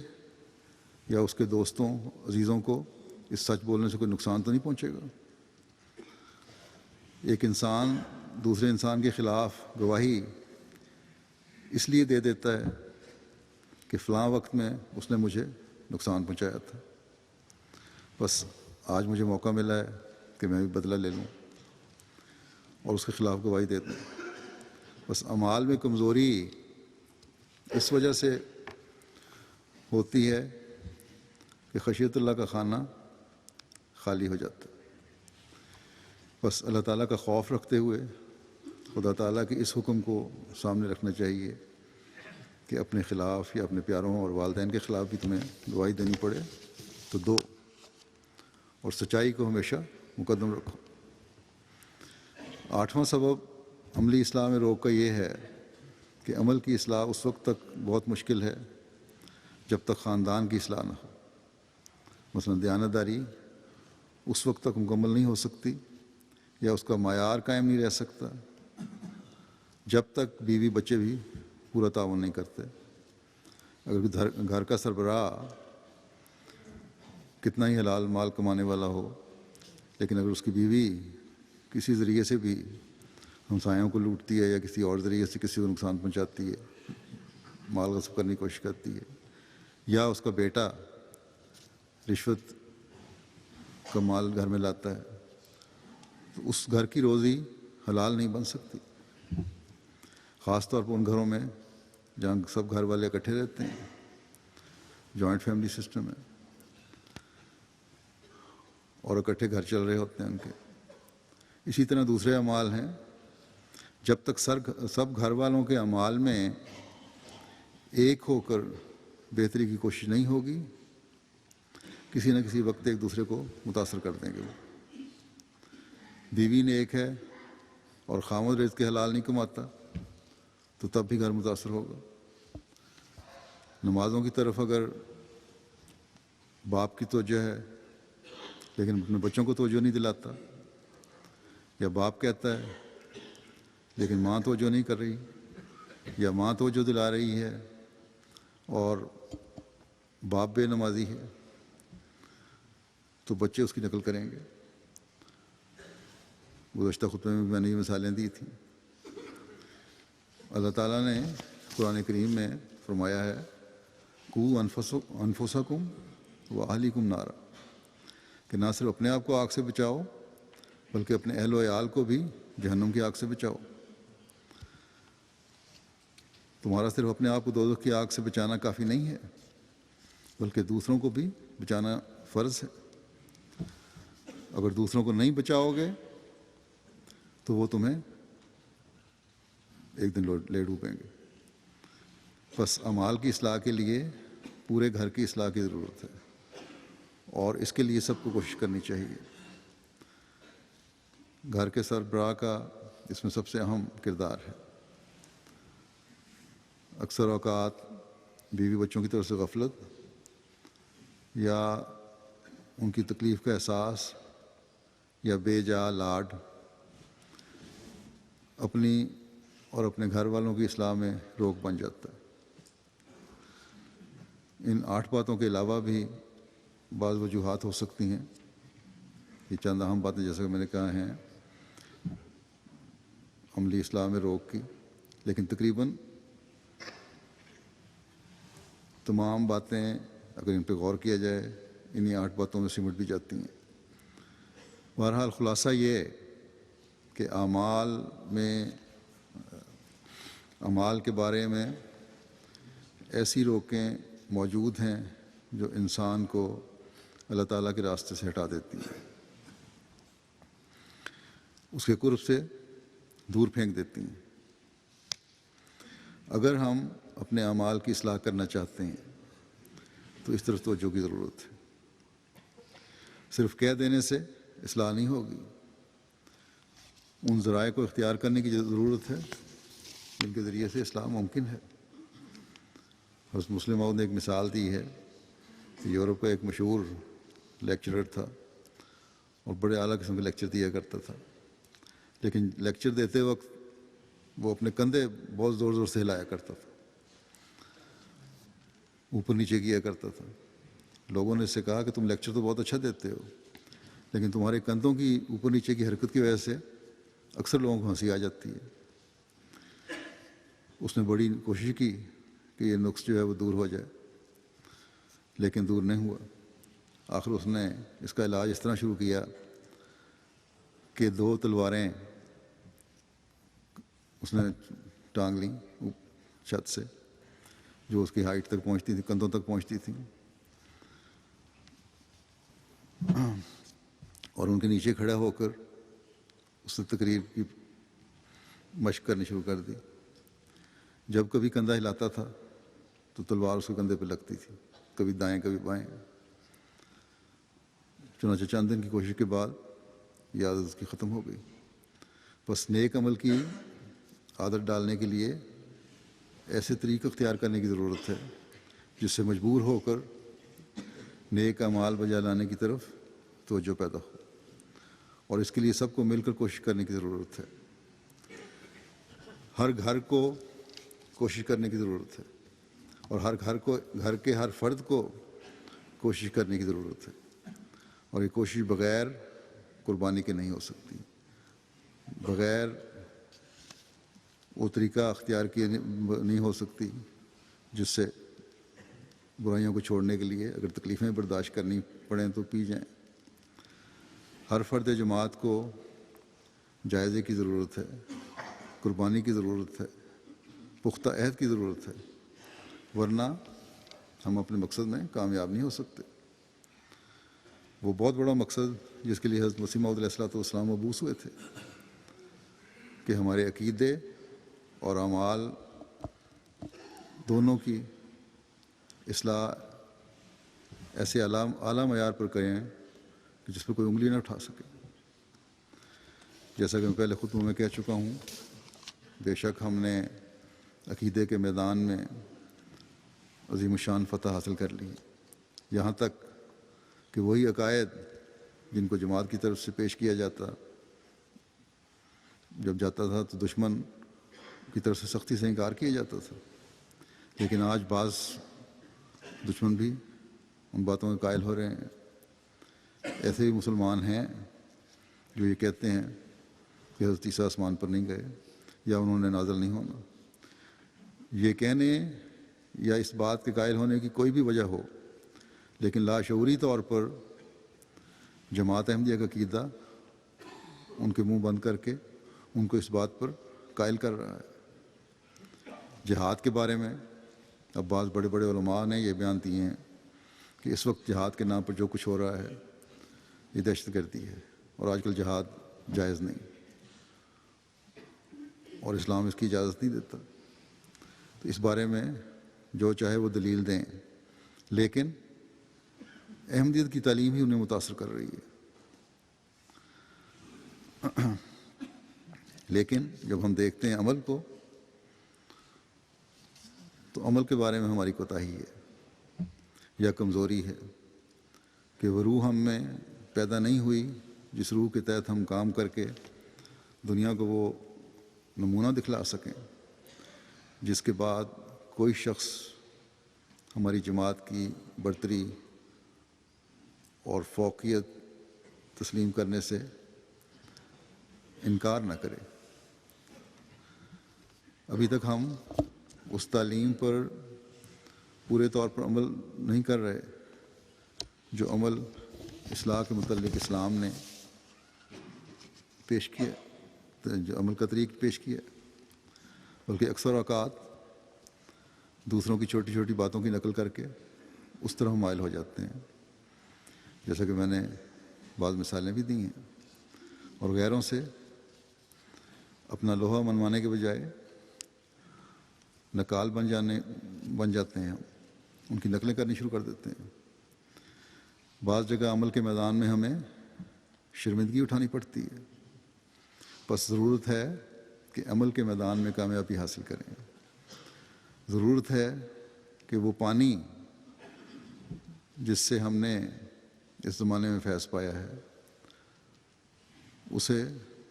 یا اس کے دوستوں، عزیزوں کو اس سچ بولنے سے کوئی نقصان تو نہیں پہنچے گا۔ ایک انسان دوسرے انسان کے خلاف گواہی اس لیے دے دیتا ہے کہ فلاں وقت میں اس نے مجھے نقصان پہنچایا تھا، بس آج مجھے موقع ملا ہے کہ میں بھی بدلہ لے لوں اور اس کے خلاف گواہی دے دوں۔ بس اعمال میں کمزوری اس وجہ سے ہوتی ہے کہ خشیت اللہ کا خانہ خالی ہو جاتا ہے۔ بس اللہ تعالیٰ کا خوف رکھتے ہوئے خدا تعالیٰ کے اس حکم کو سامنے رکھنا چاہیے کہ اپنے خلاف یا اپنے پیاروں اور والدین کے خلاف بھی تمہیں گواہی دینی پڑے تو دو، اور سچائی کو ہمیشہ مقدم رکھو۔ آٹھواں سبب عملی اصلاح میں روک کا یہ ہے کہ عمل کی اصلاح اس وقت تک بہت مشکل ہے جب تک خاندان کی اصلاح نہ ہو۔ مثلا دیانتداری اس وقت تک مکمل نہیں ہو سکتی یا اس کا معیار قائم نہیں رہ سکتا جب تک بیوی بچے بھی پورا تعاون نہیں کرتے۔ اگر گھر کا سربراہ کتنا ہی حلال مال کمانے والا ہو، لیکن اگر اس کی بیوی کسی ذریعے سے بھی ہمسایوں کو لوٹتی ہے یا کسی اور ذریعے سے کسی کو نقصان پہنچاتی ہے، مال غصب کرنے کی کوشش کرتی ہے، یا اس کا بیٹا رشوت کا مال گھر میں لاتا ہے، تو اس گھر کی روزی حلال نہیں بن سکتی، خاص طور پر ان گھروں میں جہاں سب گھر والے اکٹھے رہتے ہیں، جوائنٹ فیملی سسٹم ہے اور اکٹھے گھر چل رہے ہوتے ہیں ان کے۔ اسی طرح دوسرے اعمال ہیں، جب تک سب گھر والوں کے اعمال میں ایک ہو کر بہتری کی کوشش نہیں ہوگی، کسی نہ کسی وقت ایک دوسرے کو متاثر کر دیں گے۔ بیوی نیک ہے اور خامد رزق کے حلال نہیں کماتا تو تب بھی گھر متاثر ہوگا۔ نمازوں کی طرف اگر باپ کی توجہ ہے لیکن اپنے بچوں کو توجہ نہیں دلاتا، یا باپ کہتا ہے لیکن ماں توجہ نہیں کر رہی، یا ماں توجہ دلا رہی ہے اور باپ بے نمازی ہے، تو بچے اس کی نقل کریں گے۔ گزشتہ خطبے میں میں نے یہ مثالیں دی تھیں۔ اللہ تعالیٰ نے قرآن کریم میں فرمایا ہے قُوا انفسکم واہلیکم نارا، کہ نہ صرف اپنے آپ کو آگ سے بچاؤ بلکہ اپنے اہل و عیال کو بھی جہنم کی آگ سے بچاؤ۔ تمہارا صرف اپنے آپ کو دوزخ کی آگ سے بچانا کافی نہیں ہے بلکہ دوسروں کو بھی بچانا فرض ہے۔ اگر دوسروں کو نہیں بچاؤ گے تو وہ تمہیں ایک دن لے ڈوبیں گے۔ بس اعمال کی اصلاح کے لیے پورے گھر کی اصلاح کی ضرورت ہے، اور اس کے لیے سب کو کوشش کرنی چاہیے۔ گھر کے سربراہ کا اس میں سب سے اہم کردار ہے۔ اکثر اوقات بیوی بچوں کی طرف سے غفلت یا ان کی تکلیف کا احساس یا بے جا لاڈ اپنی اور اپنے گھر والوں کی اصلاح میں روک بن جاتا ہے۔ ان 8 باتوں کے علاوہ بھی بعض وجوہات ہو سکتی ہیں، یہ چند اہم باتیں جیسا کہ میں نے کہا ہیں عملی اصلاح میں روک کی، لیکن تقریباً تمام باتیں اگر ان پہ غور کیا جائے انہی 8 باتوں میں سمٹ بھی جاتی ہیں۔ بہرحال خلاصہ یہ کہ اعمال کے بارے میں ایسی روکیں موجود ہیں جو انسان کو اللہ تعالیٰ کے راستے سے ہٹا دیتی ہیں، اس کے قرب سے دور پھینک دیتی ہیں۔ اگر ہم اپنے اعمال کی اصلاح کرنا چاہتے ہیں تو اس طرف توجہ کی ضرورت ہے۔ صرف کہہ دینے سے اصلاح نہیں ہوگی، ان ذرائع کو اختیار کرنے کی ضرورت ہے جن کے ذریعے سے اصلاح ممکن ہے۔ حضرت مسلم موعود نے ایک مثال دی ہے کہ یورپ کا ایک مشہور لیکچرر تھا اور بڑے اعلیٰ قسم کے لیکچر دیا کرتا تھا، لیکن لیکچر دیتے وقت وہ اپنے کندھے بہت زور زور سے ہلایا کرتا تھا، اوپر نیچے کیا کرتا تھا۔ لوگوں نے اس سے کہا کہ تم لیکچر تو بہت اچھا دیتے ہو لیکن تمہارے کندھوں کی اوپر نیچے کی حرکت کی وجہ سے اکثر لوگوں کو ہنسی آ جاتی ہے۔ اس نے بڑی کوشش کی کہ یہ نقص جو ہے وہ دور ہو جائے لیکن دور نہیں ہوا۔ آخر اس نے اس کا علاج اس طرح شروع کیا کہ 2 تلواریں اس نے ٹانگ لیں چھت سے جو اس کی ہائٹ تک پہنچتی تھی، کندھوں تک پہنچتی تھیں، اور ان کے نیچے کھڑا ہو کر اس نے تقریر کی مشق کرنی شروع کر دی۔ جب کبھی کندھا ہلاتا تھا تو تلوار اس کے کندھے پہ لگتی تھی، کبھی دائیں کبھی بائیں۔ چنانچہ چند دن کی کوشش کے بعد یہ عادت اس کی ختم ہو گئی۔ بس نیک عمل کی عادت ڈالنے کے لیے ایسے طریقے اختیار کرنے کی ضرورت ہے جس سے مجبور ہو کر نیک اعمال بجا لانے کی طرف توجہ پیدا ہو، اور اس کے لیے سب کو مل کر کوشش کرنے کی ضرورت ہے۔ ہر گھر کو کوشش کرنے کی ضرورت ہے، اور گھر کے ہر فرد کو کوشش کرنے کی ضرورت ہے، اور یہ کوشش بغیر قربانی کے نہیں ہو سکتی، بغیر وہ طریقہ اختیار کیا نہیں ہو سکتی جس سے برائیوں کو چھوڑنے کے لیے اگر تکلیفیں برداشت کرنی پڑیں تو پی جائیں۔ ہر فرد جماعت کو جائزے کی ضرورت ہے، قربانی کی ضرورت ہے، پختہ عہد کی ضرورت ہے، ورنہ ہم اپنے مقصد میں کامیاب نہیں ہو سکتے۔ وہ بہت بڑا مقصد جس کے لیے حضرت مسیح موعود علیہ الصلوۃ والسلام مبعوث ہوئے تھے کہ ہمارے عقیدے اور اعمال دونوں کی اصلاح ایسے اعلیٰ معیار پر کریں کہ جس پر کوئی انگلی نہ اٹھا سکے۔ جیسا کہ میں پہلے خطبہ میں کہہ چکا ہوں، بے شک ہم نے عقیدے کے میدان میں عظیم الشان فتح حاصل کر لی، یہاں تک کہ وہی عقائد جن کو جماعت کی طرف سے پیش کیا جاتا تھا تو دشمن کی طرف سے سختی سے انکار کیا جاتا تھا، لیکن آج بعض دشمن بھی ان باتوں کے قائل ہو رہے ہیں۔ ایسے بھی مسلمان ہیں جو یہ کہتے ہیں کہ حضرت عیسیٰ آسمان پر نہیں گئے یا انہوں نے نازل نہیں ہونا۔ یہ کہنے یا اس بات کے قائل ہونے کی کوئی بھی وجہ ہو، لیکن لاشعوری طور پر جماعت احمدیہ کا عقیدہ ان کے منہ بند کر کے ان کو اس بات پر قائل کر رہا ہے۔ جہاد کے بارے میں اب بعض بڑے بڑے علماء نے یہ بیان دیے ہیں کہ اس وقت جہاد کے نام پر جو کچھ ہو رہا ہے یہ دہشت گردی ہے، اور آج کل جہاد جائز نہیں، اور اسلام اس کی اجازت نہیں دیتا۔ تو اس بارے میں جو چاہے وہ دلیل دیں، لیکن احمدیت کی تعلیم ہی انہیں متاثر کر رہی ہے۔ لیکن جب ہم دیکھتے ہیں عمل کو، تو عمل کے بارے میں ہماری کوتاہی ہے یا کمزوری ہے کہ وہ روح ہم میں پیدا نہیں ہوئی جس روح کے تحت ہم کام کر کے دنیا کو وہ نمونہ دکھلا سکیں جس کے بعد کوئی شخص ہماری جماعت کی برتری اور فوقیت تسلیم کرنے سے انکار نہ کرے۔ ابھی تک ہم اس تعلیم پر پورے طور پر عمل نہیں کر رہے جو عمل اصلاح کے متعلق اسلام نے پیش کیا، جو عمل کا طریق پیش کیا، بلکہ اکثر اوقات دوسروں کی چھوٹی چھوٹی باتوں کی نقل کر کے اس طرح مائل ہو جاتے ہیں، جیسا کہ میں نے بعض مثالیں بھی دی ہیں، اور غیروں سے اپنا لوہا منوانے کے بجائے نقال بن جاتے ہیں، ان کی نقلیں کرنی شروع کر دیتے ہیں۔ بعض جگہ عمل کے میدان میں ہمیں شرمندگی اٹھانی پڑتی ہے، بس ضرورت ہے کہ عمل کے میدان میں کامیابی حاصل کریں۔ ضرورت ہے کہ وہ پانی جس سے ہم نے اس زمانے میں فیض پایا ہے اسے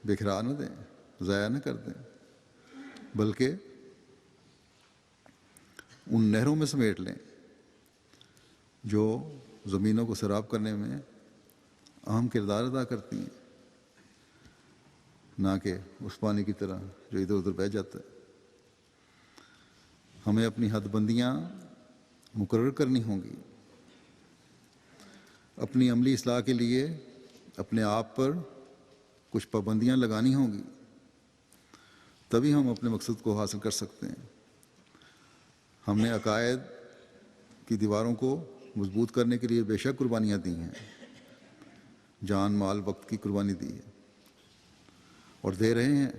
بکھرا نہ دیں، ضائع نہ کر دیں، بلکہ ان نہروں میں سمیٹ لیں جو زمینوں کو سیراب کرنے میں اہم کردار ادا کرتی ہیں، نہ کہ اس پانی کی طرح جو ادھر ادھر بہہ جاتا ہے۔ ہمیں اپنی حد بندیاں مقرر کرنی ہوں گی، اپنی عملی اصلاح کے لیے اپنے آپ پر کچھ پابندیاں لگانی ہوں گی، تبھی ہم اپنے مقصد کو حاصل کر سکتے ہیں۔ ہم نے عقائد کی دیواروں کو مضبوط کرنے کے لیے بے شک قربانیاں دی ہیں، جان مال وقت کی قربانی دی ہے اور دے رہے ہیں،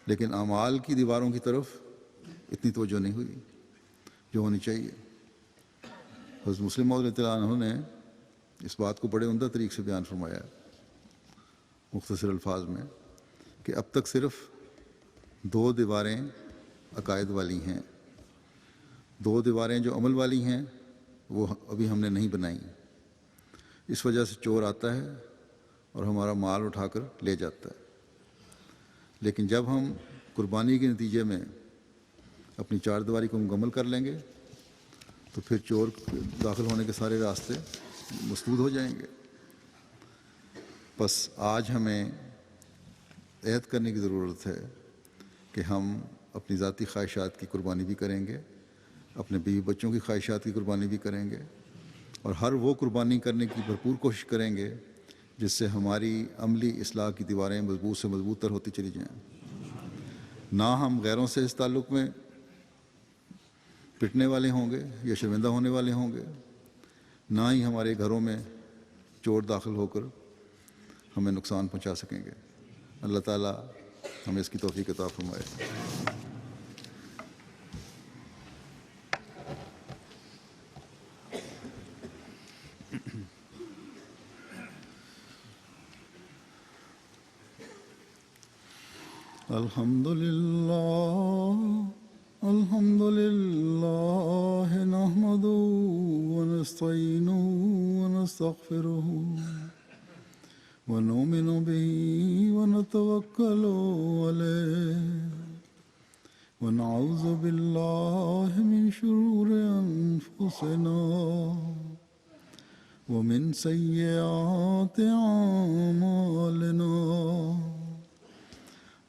لیکن اعمال کی دیواروں کی طرف اتنی توجہ نہیں ہوئی جو ہونی چاہیے۔ حضرت مسلم موعود رضی اللہ عنہ نے اس بات کو بڑے عمدہ طریقے سے بیان فرمایا مختصر الفاظ میں کہ اب تک صرف 2 دیواریں عقائد والی ہیں، 2 دیواریں جو عمل والی ہیں وہ ابھی ہم نے نہیں بنائی۔ اس وجہ سے چور آتا ہے اور ہمارا مال اٹھا کر لے جاتا ہے، لیکن جب ہم قربانی کے نتیجے میں اپنی 4 دیواری کو مکمل کر لیں گے تو پھر چور داخل ہونے کے سارے راستے مسدود ہو جائیں گے۔ بس آج ہمیں عہد کرنے کی ضرورت ہے کہ ہم اپنی ذاتی خواہشات کی قربانی بھی کریں گے، اپنے بیوی بچوں کی خواہشات کی قربانی بھی کریں گے، اور ہر وہ قربانی کرنے کی بھرپور کوشش کریں گے جس سے ہماری عملی اصلاح کی دیواریں مضبوط سے مضبوط تر ہوتی چلی جائیں۔ نہ ہم غیروں سے اس تعلق میں پٹنے والے ہوں گے یا شرمندہ ہونے والے ہوں گے، نہ ہی ہمارے گھروں میں چور داخل ہو کر ہمیں نقصان پہنچا سکیں گے۔ اللہ تعالیٰ ہمیں اس کی توفیق عطا فرمائے۔ الحمد لله نحمده ونستعينه ونستغفره ونؤمن به ونتوكل عليه ونعوذ بالله من شرور أنفسنا ومن سيئات أعمالنا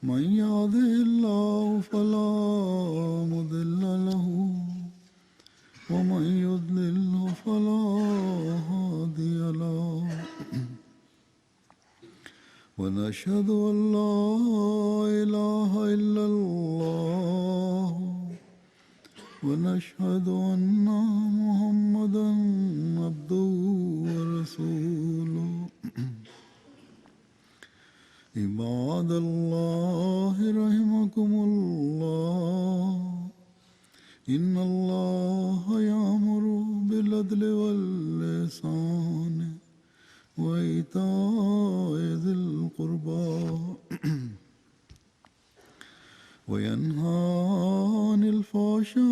من يهده الله فلا مضل له ومن يضلل فلا هادي له ونشهد أن لا إله إلا الله ونشهد أن محمدا عبده ورسوله عباد الله رحمكم الله إن الله يأمر بالعدل والإحسان وإيتاء ذي القربى وينهى عن الفحشاء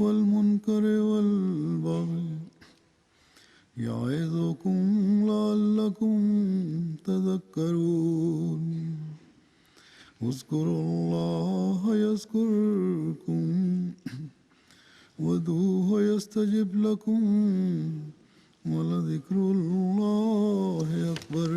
والمنكر والبغي يعظكم لعلكم تذكرون اذكروا الله يذكركم وادعوه يستجب لكم ولذكر الله أكبر